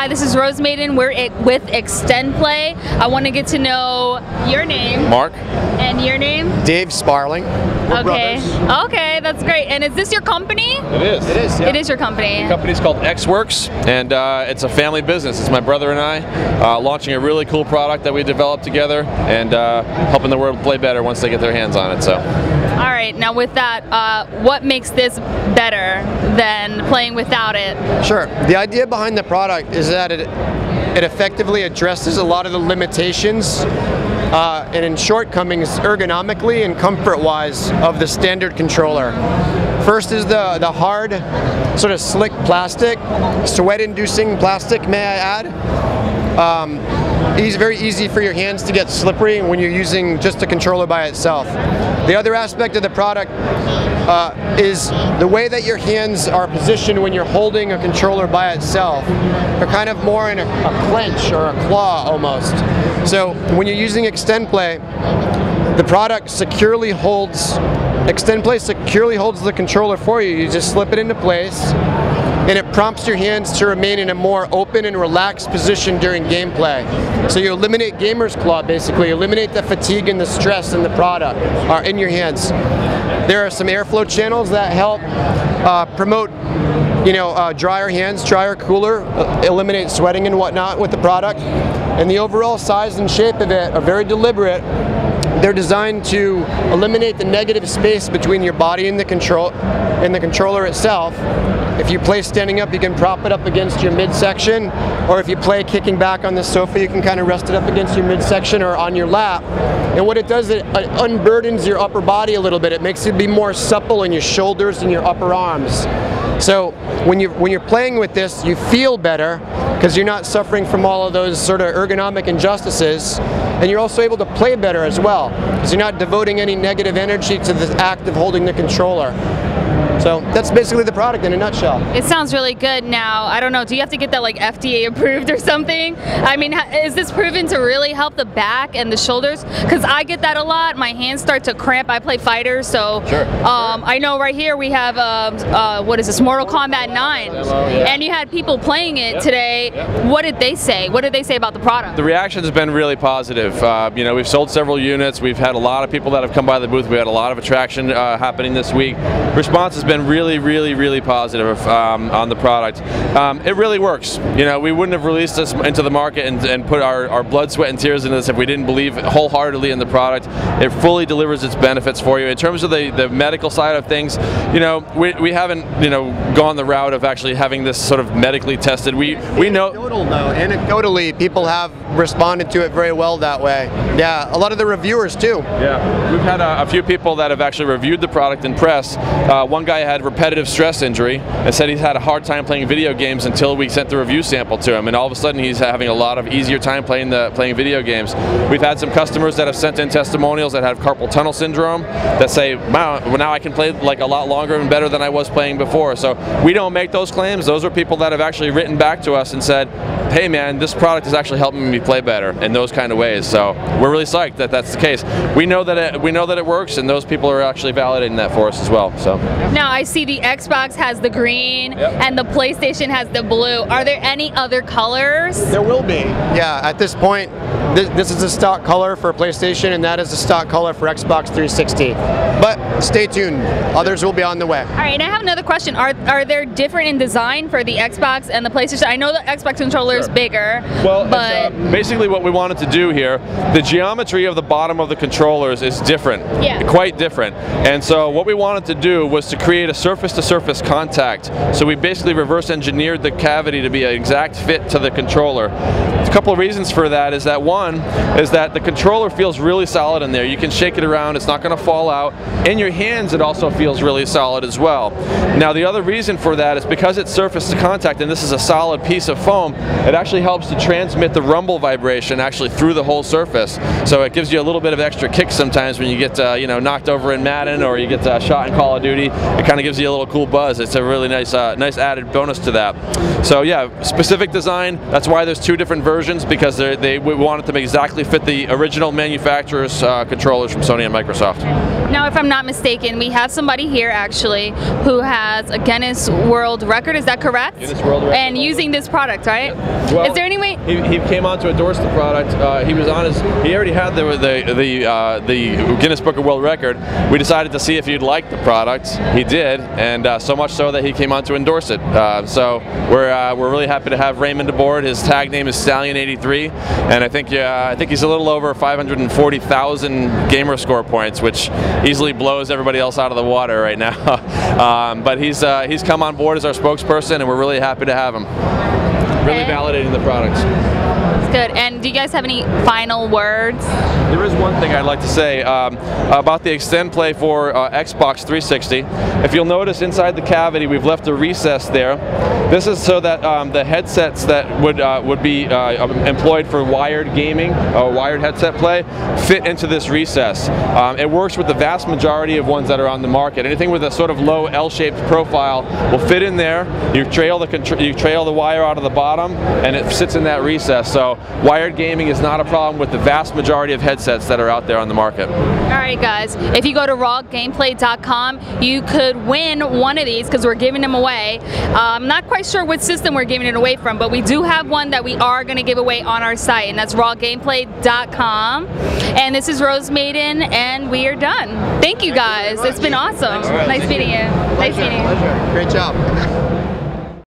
Hi, this is Rose Maiden. We're with Xtendplay. I want to get to know your name. Mark. And your name? Dave Sparling. Okay. Okay, that's great. And is this your company? It is. It is, yeah. It is your company. The company's called Xworks, and it's a family business. It's my brother and I launching a really cool product that we developed together and helping the world play better once they get their hands on it. So. All right, now with that, what makes this better than playing without it? Sure. The idea behind the product is that it effectively addresses a lot of the limitations and in shortcomings ergonomically and comfort-wise of the standard controller. First is the hard, sort of slick plastic, sweat-inducing plastic, may I add. It's very easy for your hands to get slippery when you're using just a controller by itself. The other aspect of the product is the way that your hands are positioned when you're holding a controller by itself. They're kind of more in a clench or a claw almost. So when you're using Xtendplay, the product securely holds, Xtendplay securely holds the controller for you. You just slip it into place, and it prompts your hands to remain in a more open and relaxed position during gameplay. So you eliminate gamer's claw, basically. You eliminate the fatigue and the stress in the product, or in your hands. There are some airflow channels that help promote, drier hands, drier, cooler, eliminate sweating and whatnot with the product. And the overall size and shape of it are very deliberate. They're designed to eliminate the negative space between your body and the controller itself. If you play standing up, you can prop it up against your midsection, or if you play kicking back on the sofa, you can kind of rest it up against your midsection or on your lap. And what it does, it unburdens your upper body a little bit. It makes it be more supple in your shoulders and your upper arms. So when you're playing with this, you feel better because you're not suffering from all of those sort of ergonomic injustices, and you're also able to play better as well because you're not devoting any negative energy to the act of holding the controller. So that's basically the product in a nutshell. It sounds really good. Now, I don't know, do you have to get that like FDA approved or something? I mean, is this proven to really help the back and the shoulders? Because I get that a lot. My hands start to cramp. I play fighters, so sure. I know right here we have, what is this, Mortal Kombat 9. And you had people playing it today. What did they say? What did they say about the product? The reaction has been really positive. We've sold several units. We've had a lot of people that have come by the booth. We had a lot of attraction happening this week. Response has been really, really, really positive on the product. It really works. We wouldn't have released this into the market and put our blood, sweat, and tears into this if we didn't believe wholeheartedly in the product. It fully delivers its benefits for you. In terms of the medical side of things, we haven't gone the route of actually having this sort of medically tested. We know. Anecdotally, people have responded to it very well that way. Yeah, a lot of the reviewers too. Yeah, we've had a few people that have actually reviewed the product in press. One guy had repetitive stress injury and said he's had a hard time playing video games until we sent the review sample to him, and all of a sudden he's having a lot of easier time playing video games. We've had some customers that have sent in testimonials that have carpal tunnel syndrome that say, wow, well, now I can play like a lot longer and better than I was playing before. So we don't make those claims. Those are people that have actually written back to us and said, hey man, this product is actually helping me play better in those kind of ways. So we're really psyched that that's the case. We know that it works, and those people are actually validating that for us as well. So now I see the Xbox has the green and the PlayStation has the blue. Are there any other colors? There will be. Yeah, at this point, this is a stock color for PlayStation, and that is a stock color for Xbox 360. But stay tuned. Others will be on the way. All right, and I have another question. Are there different in design for the Xbox and the PlayStation? I know the Xbox controller is bigger, well, but basically what we wanted to do here, the geometry of the bottom of the controllers is different, quite different. And so what we wanted to do was to create a surface-to-surface contact. So we basically reverse engineered the cavity to be an exact fit to the controller. A couple of reasons for that is that one is that the controller feels really solid in there. You can shake it around, it's not going to fall out. In your hands it also feels really solid as well. Now the other reason for that is because it's surface to contact and this is a solid piece of foam, it actually helps to transmit the rumble vibration actually through the whole surface. So it gives you a little bit of extra kick sometimes when you get knocked over in Madden or you get shot in Call of Duty. It kind of gives you a little cool buzz. It's a really nice added bonus to that. So yeah, specific design. That's why there's two different versions, because we wanted wanted them exactly fit the original manufacturer's controllers from Sony and Microsoft. Now, if I'm not mistaken, we have somebody here actually who has a Guinness World Record. Is that correct? Guinness World Record. And using this product, right? Well, is there any way? He came on to endorse the product. He was on his. He already had the Guinness Book of World Record. We decided to see if he'd like the product. He did, and so much so that he came on to endorse it. So we're really happy to have Raymond aboard. His tag name is Stallion83, and I think he's a little over 540,000 gamer score points, which easily blows everybody else out of the water right now. But he's come on board as our spokesperson, and we're really happy to have him. Really validating the products. Good. And do you guys have any final words? There is one thing I'd like to say about the Xtendplay for Xbox 360. If you'll notice inside the cavity, we've left a recess there. This is so that the headsets that would be employed for wired gaming, wired headset play, fit into this recess. It works with the vast majority of ones that are on the market. Anything with a sort of low L-shaped profile will fit in there. You trail the wire out of the bottom, and it sits in that recess. So wired gaming is not a problem with the vast majority of headsets that are out there on the market. Alright guys, if you go to rawgameplay.com, you could win one of these because we're giving them away. I'm not quite sure what system we're giving it away from, but we do have one that we are going to give away on our site, and that's rawgameplay.com. And this is Rose Maiden, and we are done. Thank you guys. It's been awesome. Nice meeting you. Nice meeting you. Pleasure. Great job.